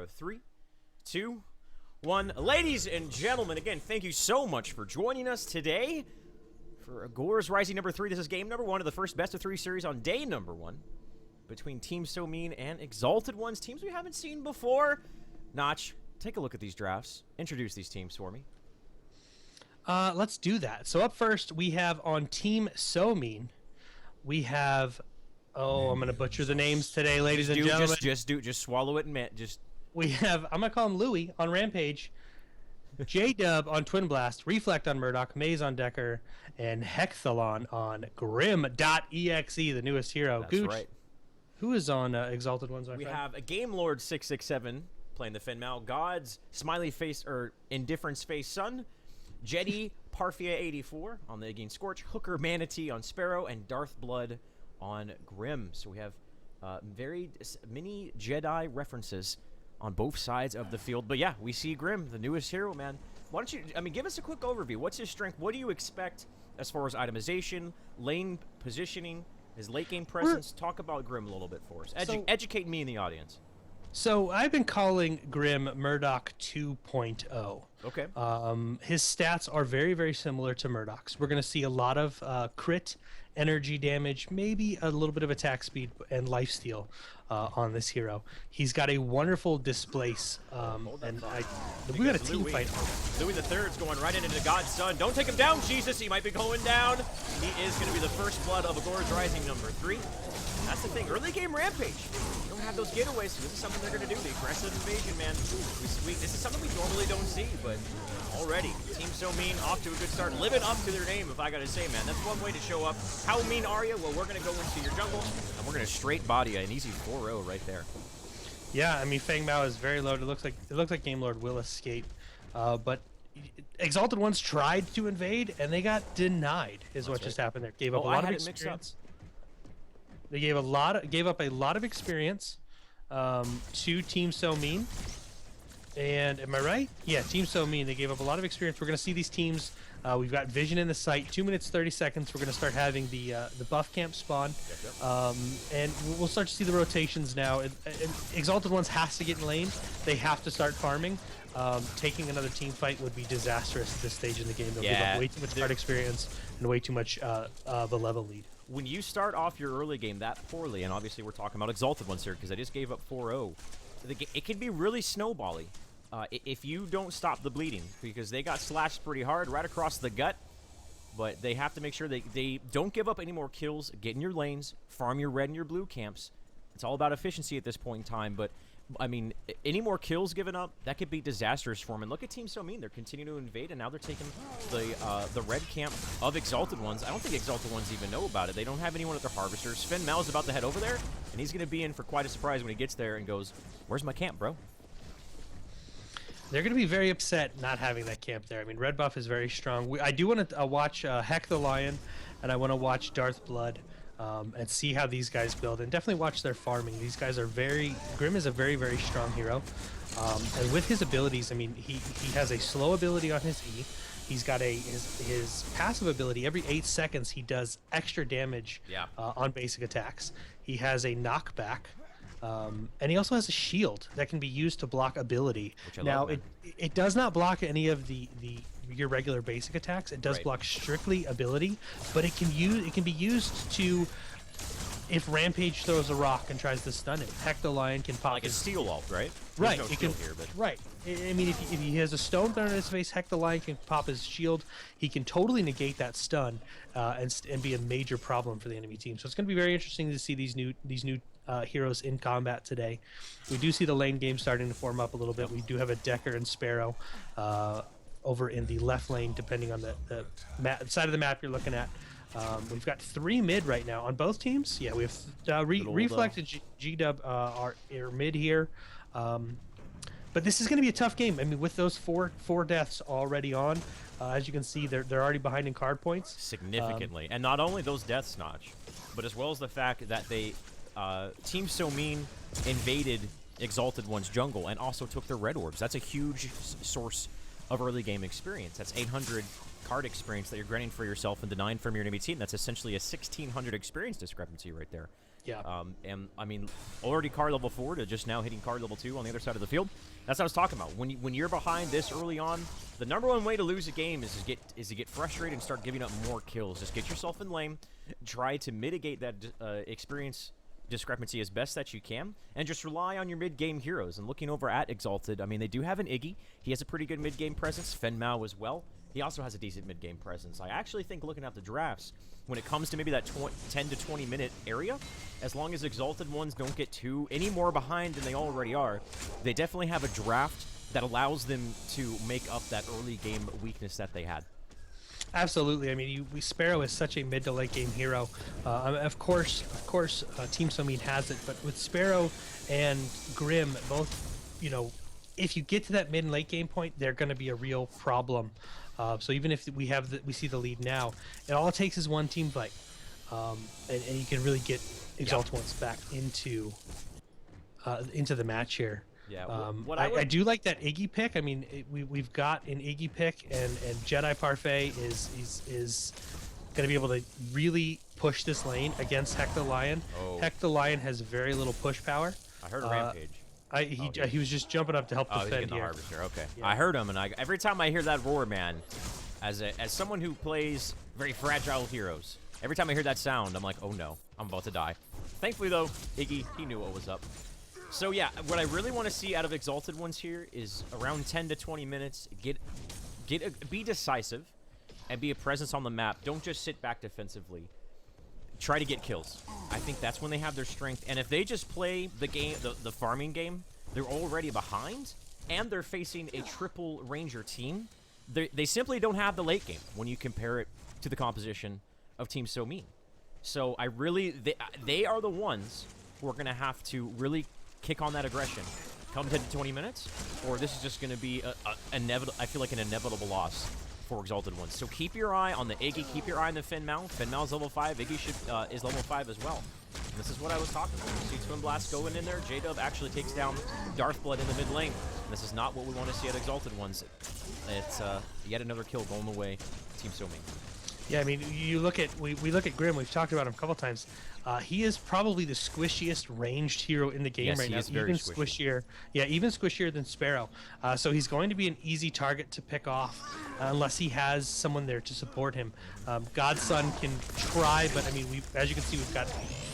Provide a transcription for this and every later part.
3, 2, 1. Ladies and gentlemen, again, thank you so much for joining us today for Agor's Rising number 3. This is game number 1 of the first best of 3 series on day number 1 between Team So Mean and Exalted Ones, teams we haven't seen before. Notch, take a look at these drafts. Introduce these teams for me. Let's do that. So up first, we have on Team So Mean, we have, I'm going to butcher the names today, ladies and gentlemen. Just swallow it and We have, I'm going to call him Louie on Rampage, J-Dub on Twin Blast, Reflect on Murdoch, Maze on Decker, and Hexalon on Grim.exe, the newest hero. That's Gooch, right. who is on Exalted Ones? We have a Game Lord 667 playing the Finmal, Gods, Smiley Face, or Indifference Face Sun, Jetty, Parfia 84 on the Again Scorch, Hooker Manatee on Sparrow, and Darth Blood on Grim. So we have very many Jedi references on both sides of the field. But yeah, we see Grim, the newest hero, man. Why don't you, give us a quick overview. What's his strength? What do you expect as far as itemization, lane positioning, his late game presence? Talk about Grim a little bit for us. Educate me and the audience. So I've been calling Grim Murdoch 2.0. Okay. His stats are very, very similar to Murdoch's. We're going to see a lot of crit, energy damage, maybe a little bit of attack speed and lifesteal on this hero. He's got a wonderful displace, and we got a team fight. Louis the Third's going right into God's Son. Don't take him down, Jesus. He might be going down. He is going to be the first blood of Agor's Rising number 3. That's the thing. Early game Rampage. You don't have those getaways, so this is something they're going to do. The aggressive invasion, man. This is something we normally don't see, but already, Team So Mean off to a good start. Living up to their name, if I got to say, man. That's one way to show up. How mean are you? Well, we're going to go into your jungle, and we're going to straight body you. An easy 4-0 right there. Yeah, I mean, Fang Mao is very low. It looks like Game Lord will escape, but Exalted Ones tried to invade, and they got denied, is what just happened there. Gave up a lot of experience. They gave up a lot of experience to Team So Mean. And am I right? Yeah, Team So Mean. They gave up a lot of experience. We're going to see these teams. We've got Vision in the sight. 2 minutes 30 seconds. We're going to start having the buff camp spawn, and we'll start to see the rotations now. Exalted Ones has to get in lane. They have to start farming. Taking another team fight would be disastrous at this stage in the game. They'll give up way too much card experience and way too much of a level lead. When you start off your early game that poorly, and obviously we're talking about Exalted Ones here because I just gave up 4-0, it can be really snowbally if you don't stop the bleeding, because they got slashed pretty hard right across the gut. But they have to make sure they don't give up any more kills, get in your lanes, farm your red and your blue camps. It's all about efficiency at this point in time, but I mean, any more kills given up, that could be disastrous for them. And look at Team So Mean. They're continuing to invade, and now they're taking the red camp of Exalted Ones. I don't think Exalted Ones even know about it. They don't have anyone at their harvesters. Finn Mal's about to head over there, and he's going to be in for quite a surprise when he gets there and goes, "Where's my camp, bro?" They're going to be very upset not having that camp there. I mean, red buff is very strong. I do want to watch Heck the Lion, and I want to watch Darth Blood. And see how these guys build, and definitely watch their farming. These guys are Grim is a very, very strong hero, and with his abilities, I mean, he has a slow ability on his E. He's got his passive ability. Every 8 seconds, he does extra damage on basic attacks. He has a knockback, and he also has a shield that can be used to block ability. Now, it does not block any of your regular basic attacks. It does block strictly ability, but it can be used to, if Rampage throws a rock and tries to stun it, Heck the Lion can pop like a steel ult, right? Right. No it can, here, but... Right. I mean, if he has a stone thrown in his face, Heck the Lion can pop his shield. He can totally negate that stun and be a major problem for the enemy team. So it's going to be very interesting to see these new heroes in combat today. We do see the lane game starting to form up a little bit. We do have a Decker and Sparrow over in the left lane, depending on the side of the map you're looking at. We've got 3 mid right now on both teams. Yeah, we have Reflect and G-Dub are mid here. But this is going to be a tough game. I mean, with those four deaths already on, as you can see, they're already behind in card points. Significantly. And not only those deaths, Notch, but as well as the fact that they Team So Mean invaded Exalted One's jungle and also took their red orbs. That's a huge source of early game experience. That's 800 card experience that you're granting for yourself and denying from your enemy team. That's essentially a 1,600 experience discrepancy right there. Yeah. And I mean, already card level 4 to just now hitting card level 2 on the other side of the field. That's what I was talking about. When you're behind this early on, the number one way to lose a game is to get frustrated and start giving up more kills. Just get yourself in lane, try to mitigate that experience discrepancy as best that you can, and just rely on your mid-game heroes. And looking over at Exalted, I mean, they do have an Iggy. He has a pretty good mid-game presence. Fenmao as well. He also has a decent mid-game presence. I actually think looking at the drafts, when it comes to maybe that 10 to 20 minute area, as long as Exalted ones don't get any more behind than they already are, they definitely have a draft that allows them to make up that early game weakness that they had. Absolutely. I mean, Sparrow is such a mid to late game hero. Of course, Team Somin has it, but with Sparrow and Grim, both, you know, if you get to that mid and late game point, they're going to be a real problem. So even if we see the lead now, all it takes is one team fight, and you can really get Exalted ones back into the match here. Yeah, I do like that Iggy pick. I mean, we've got an Iggy pick, and Jedi Parfait is going to be able to really push this lane against Heck the Lion. Oh. Heck the Lion has very little push power. I heard a Rampage. He was just jumping up to help defend he's getting here. the Harvester. Okay, Yeah. I heard him, and every time I hear that roar, man, as someone who plays very fragile heroes, every time I hear that sound, I'm like, oh no, I'm about to die. Thankfully, though, Iggy, he knew what was up. So yeah, what I really want to see out of Exalted ones here is around 10 to 20 minutes, be decisive, and be a presence on the map. Don't just sit back defensively. Try to get kills. I think that's when they have their strength. And if they just play the game, the farming game, they're already behind, and they're facing a triple ranger team. They simply don't have the late game when you compare it to the composition of Team Somin. So they are the ones who are going to have to really kick on that aggression come 10 to 20 minutes, or this is just going to be I feel like an inevitable loss for Exalted ones. So keep your eye on the Iggy, keep your eye on the Fenmao. Fenmao's level 5, Iggy is level 5 as well. And this is what I was talking about. You see Twin Blast going in there. J-Dub actually takes down Darthblood in the mid lane. And this is not what we want to see at Exalted ones. It's yet another kill going the way Team Somin. Yeah, I mean, you look at we look at Grim. We've talked about him a couple times. He is probably the squishiest ranged hero in the game right now. Yes, he is very squishier. Yeah, even squishier than Sparrow. So he's going to be an easy target to pick off unless he has someone there to support him. Godson can try, but I mean, as you can see, we've got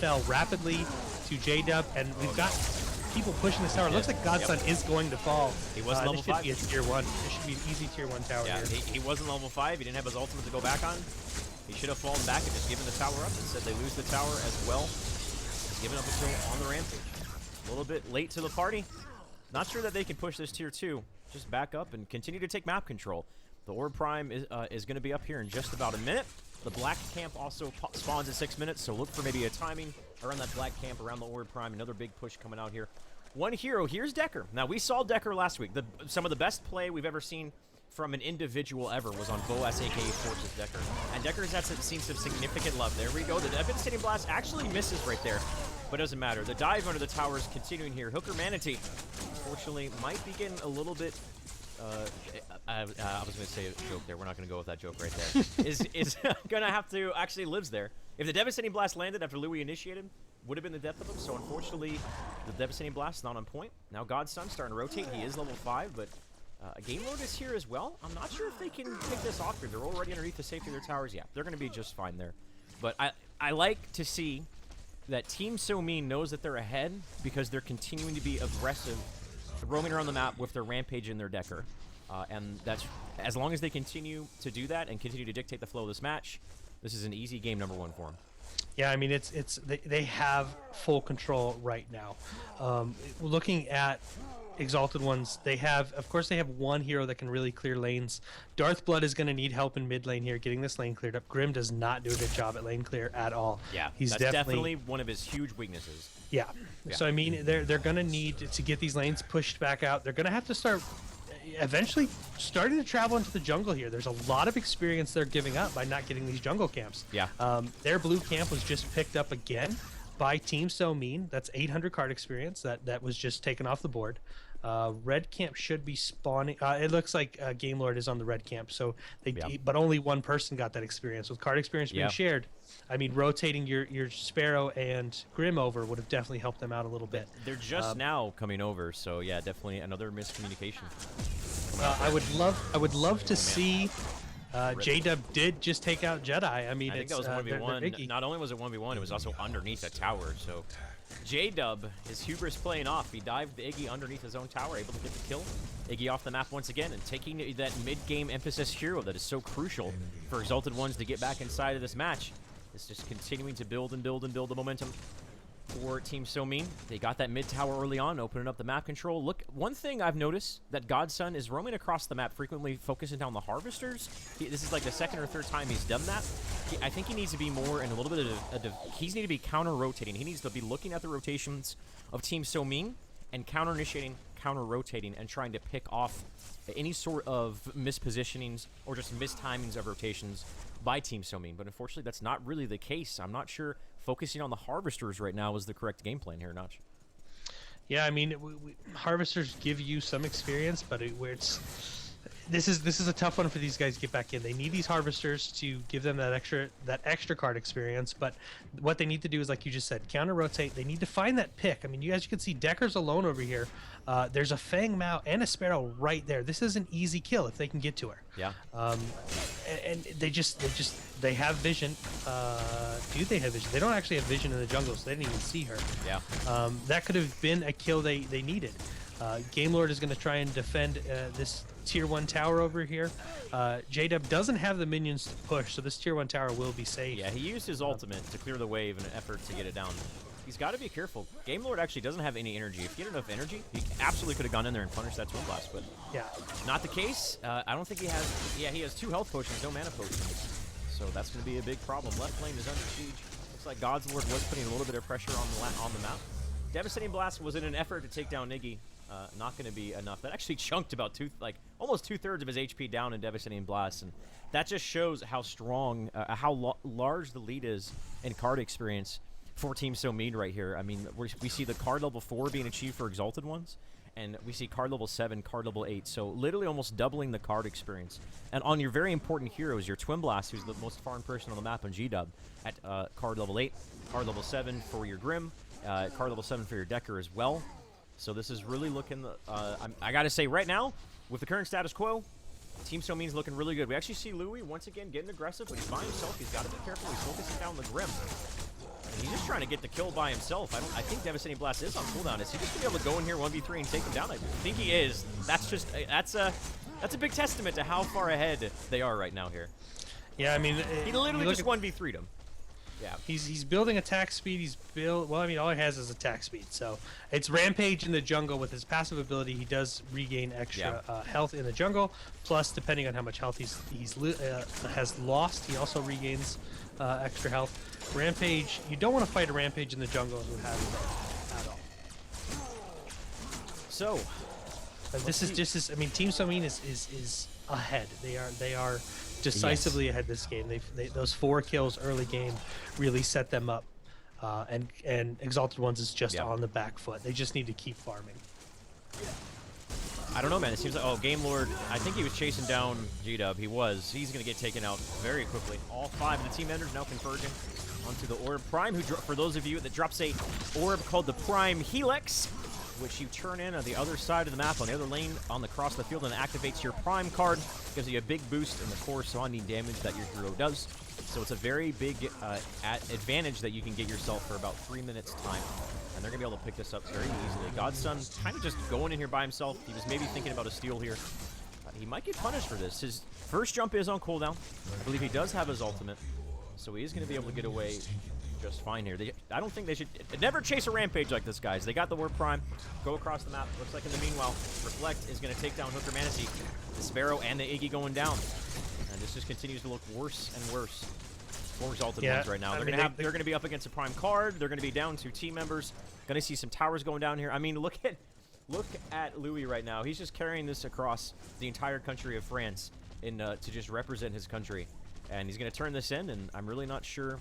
fell rapidly to J-Dub, and we've got people pushing this tower. It looks like Godson is going to fall. He was level 5. This should be a tier 1. This should be an easy tier 1 tower Yeah, here. he wasn't level 5. He didn't have his ultimate to go back on. He should have fallen back and just given the tower up. Instead, they lose the tower as well. He's giving up a kill on the Rampage. A little bit late to the party. Not sure that they can push this tier 2. Just back up and continue to take map control. The Orb Prime is going to be up here in just about a minute. The Black Camp also spawns in 6 minutes, so look for maybe a timing around that Black Camp, around the Orb Prime. Another big push coming out here. One hero, here's Decker. Now, we saw Decker last week. Some of the best play we've ever seen from an individual ever was on Boas, aka Forces Decker. And Decker has seen some significant love. There we go. The Devastating Blast actually misses right there, but doesn't matter. The dive under the tower is continuing here. Hooker Manatee, unfortunately, might be getting a little bit... I was going to say a joke there. We're not going to go with that joke right there. is going to have to actually lives there. If the Devastating Blast landed after Louis initiated, would have been the death of him. So unfortunately, the Devastating Blast is not on point. Now Godson starting to rotate. He is level 5, but Game Mode is here as well. I'm not sure if they can pick this off here. They're already underneath the safety of their towers. Yeah, they're going to be just fine there. But I like to see that Team Somin knows that they're ahead because they're continuing to be aggressive, roaming around the map with their Rampage and their Decker. And that's as long as they continue to do that and continue to dictate the flow of this match, this is an easy game number 1 for them. Yeah, I mean, they have full control right now. Looking at Exalted ones, of course they have one hero that can really clear lanes. Darthblood is going to need help in mid lane here, getting this lane cleared up. Grim does not do a good job at lane clear at all. Yeah, he's that's definitely one of his huge weaknesses. Yeah. So I mean, they're going to need to get these lanes pushed back out. They're going to have to start eventually starting to travel into the jungle here. There's a lot of experience they're giving up by not getting these jungle camps. Yeah. Their blue camp was just picked up again by Team So Mean. That's 800 card experience that was just taken off the board. Red camp should be spawning. It looks like Game Lord is on the red camp, so but only one person got that experience. With card experience being shared, I mean, rotating your Sparrow and Grim over would have definitely helped them out a little bit. They're just now coming over, so yeah, definitely another miscommunication. I would love to see. J-Dub did just take out Jedi. I mean, I think that was 1v1. Not only was it 1v1, it was also underneath a tower. So J-Dub, his hubris playing off. He dived the Iggy underneath his own tower, able to get the kill. Iggy off the map once again, and taking that mid-game emphasis hero that is so crucial for Exalted Ones to get back inside of this match. It's just continuing to build and build and build the momentum for Team So Mean. They got that mid tower early on, opening up the map control. Look, one thing I've noticed, that Godson is roaming across the map frequently, focusing down the harvesters. This is like the second or third time he's done that. I think he needs to be more in a little bit of he needs to be counter-rotating. He needs to be looking at the rotations of Team So Mean and counter-initiating, counter-rotating, and trying to pick off any sort of mispositionings or just mistimings of rotations by Team So Mean. But unfortunately, that's not really the case. I'm not sure focusing on the harvesters right now is the correct game plan here, Notch. Yeah, I mean, harvesters give you some experience, but this is a tough one for these guys to get back in. They need these harvesters to give them that extra card experience, but what they need to do is, like you just said, counter rotate. They need to find that pick. I mean, you can see Decker's alone over here. There's a Fang Mao and a Sparrow right there. This is an easy kill if they can get to her. Yeah. And they have vision. Do they have vision? They don't actually have vision in the jungle, so they didn't even see her. Yeah. That could have been a kill they needed. Game Lord is going to try and defend this tier 1 tower over here. J-Dub doesn't have the minions to push, so this tier 1 tower will be safe. Yeah, he used his ultimate to clear the wave in an effort to get it down. He's got to be careful. Game Lord actually doesn't have any energy. If he had enough energy, he absolutely could have gone in there and punished that Twin Blast, but yeah, not the case. I don't think he has... Yeah, he has 2 health potions, no mana potions. So that's going to be a big problem. Left lane is under siege. Looks like God's Lord was putting a little bit of pressure on the map. Devastating Blast was in an effort to take down Iggy. Not going to be enough. That actually chunked about almost 2/3 of his HP down in Devastating Blast, and that just shows how strong, how large the lead is in card experience for Team So Mean right here. I mean, we see the card level 4 being achieved for Exalted Ones, and we see card level 7, card level 8, so literally almost doubling the card experience. And on your very important heroes, your Twin Blast, who's the most farmed person on the map on G-Dub, at card level 8, card level 7 for your Grim, card level 7 for your Decker as well. So this is really looking, I gotta say right now, with the current status quo, Team So Mean's looking really good. We actually see Louis once again getting aggressive, but he's by himself. He's got to be careful. He's focusing down the Grim. And he's just trying to get the kill by himself. I think Devastating Blast is on cooldown. Is he just gonna be able to go in here 1v3 and take him down? I think he is. That's a big testament to how far ahead they are right now here. Yeah, I mean, he literally just 1v3'd him. Yeah, he's building attack speed. Well, I mean, all he has is attack speed. So it's Rampage in the jungle. With his passive ability, he does regain extra health in the jungle. Plus, depending on how much health has lost, he also regains extra health. Rampage, you don't want to fight a Rampage in the jungle who has at all. So, this is just. I mean, Team So Mean is ahead. They are decisively ahead this game. Those 4 kills early game really set them up, and Exalted Ones is just on the back foot. They just need to keep farming. I don't know, man. It seems like Game Lord. I think he was chasing down G-Dub. He's going to get taken out very quickly. All 5 of the team members now converging onto the Orb Prime. For those of you that drops a orb called the Prime Helix, which you turn in on the other side of the map, on the other lane, across the field, and activates your Prime card. Gives you a big boost in the core surrounding damage that your hero does. So it's a very big advantage that you can get yourself for about 3 minutes time. And they're going to be able to pick this up very easily. Godson kind of just going in here by himself. He was maybe thinking about a steal here. He might get punished for this. His first jump is on cooldown. I believe he does have his ultimate. So he is going to be able to get away just fine here. I don't think they should never chase a Rampage like this, guys. They got the Warp Prime. Go across the map. Looks like in the meanwhile, Reflect is going to take down Hooker Manatee, the Sparrow, and the Iggy going down. And this just continues to look worse and worse for Exalted Ones right now. They're going to be up against a Prime card. They're going to be down 2 team members. Going to see some towers going down here. I mean, look at Louis right now. He's just carrying this across the entire country of France to just represent his country. And he's going to turn this in, and I'm really not sure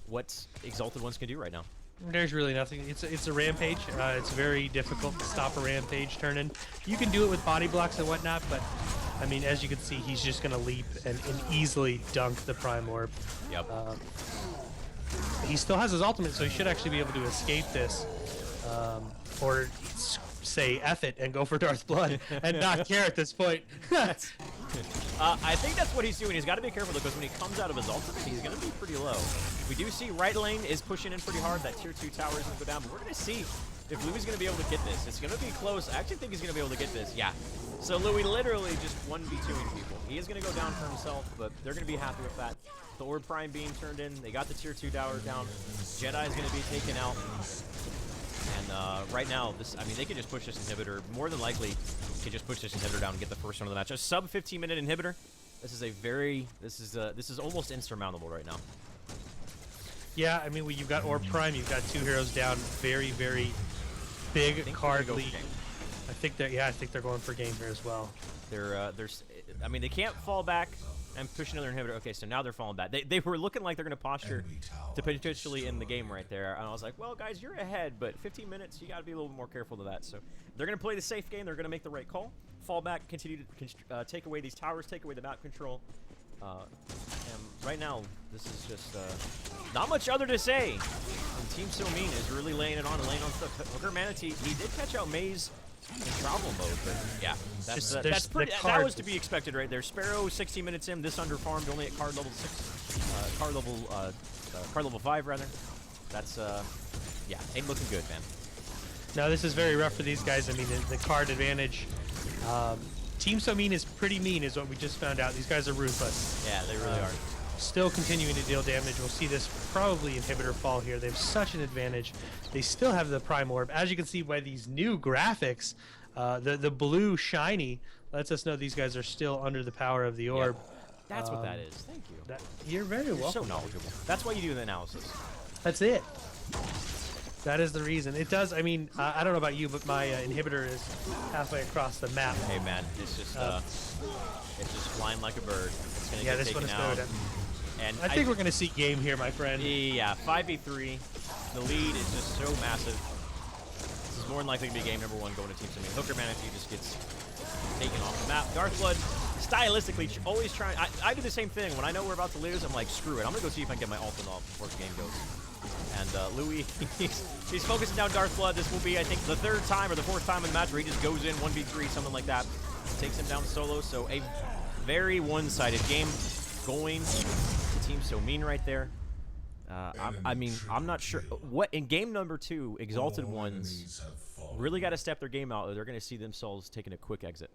what Exalted Ones can do right now. There's really nothing. It's a rampage. It's very difficult to stop a rampage turn-in. You can do it with body blocks and whatnot, but I mean, as you can see, he's just gonna leap and easily dunk the Prime Orb. Yep. He still has his ultimate, so he should actually be able to escape this, or say F it and go for Darth Blood and not care at this point. I think that's what he's doing. He's got to be careful because when he comes out of his ultimate, he's going to be pretty low. We do see right lane is pushing in pretty hard. That tier 2 tower is going to go down, but we're going to see if Louis going to be able to get this. It's going to be close. I actually think he's going to be able to get this. Yeah. So Louis literally just 1v2ing people. He is going to go down for himself, but they're going to be happy with that. The Orb Prime being turned in. They got the tier 2 tower down. Jedi is going to be taken out. And right now, I mean, they can just push this inhibitor. More than likely, can just push this inhibitor down and get the first one of the match. A sub 15-minute inhibitor. This is almost insurmountable right now. Yeah, I mean, you've got Orb Prime, you've got 2 heroes down. Very, very big card lead. I think they're going for game here as well. I mean, they can't fall back and push another inhibitor. Okay, so now they're falling back. They were looking like they're going to posture to potentially end the game right there. And I was like, well, guys, you're ahead, but 15 minutes, you got to be a little bit more careful to that. So they're going to play the safe game. They're going to make the right call. Fall back, continue to take away these towers, take away the map control. And right now, this is just not much other to say. And Team So Mean is really laying on stuff. Hooker Manatee, he did catch out Maze in travel mode, but yeah, that's pretty. That was to be expected right there. Sparrow, 16 minutes in, this underfarmed, only at card level 6, card level 5 rather. That's yeah, ain't looking good, man. No, this is very rough for these guys. I mean, the card advantage. Team So Mean is pretty mean, is what we just found out. These guys are ruthless. Yeah, they really are. Still continuing to deal damage. We'll see this probably inhibitor fall here. They have such an advantage. They still have the Prime Orb. As you can see by these new graphics, the blue shiny lets us know these guys are still under the power of the orb. Yep. That's what that is. Thank you. You're very welcome. So knowledgeable. That's why you do the analysis. That's it. That is the reason. It does. I mean, I don't know about you, but my inhibitor is halfway across the map. Hey man, it's just flying like a bird. It's gonna get this one taken is out. good. And I think we're gonna see game here, my friend. Yeah, 5v3. The lead is just so massive. This is more than likely to be game number 1 going to Team So Mean. Hooker Manatee just gets taken off the map. Darth Blood, stylistically, always trying. I do the same thing. When I know we're about to lose, I'm like, screw it. I'm gonna go see if I can get my ultimate off before the game goes. And Louis, he's focusing down Darth Blood. This will be, I think, the 3rd time or the 4th time in the match where he just goes in 1v3, something like that. Takes him down solo. So a very one-sided game going to Team So Mean right there. I mean, I'm not sure. What in game number 2, Exalted ones really got to step their game out, or they're going to see themselves taking a quick exit.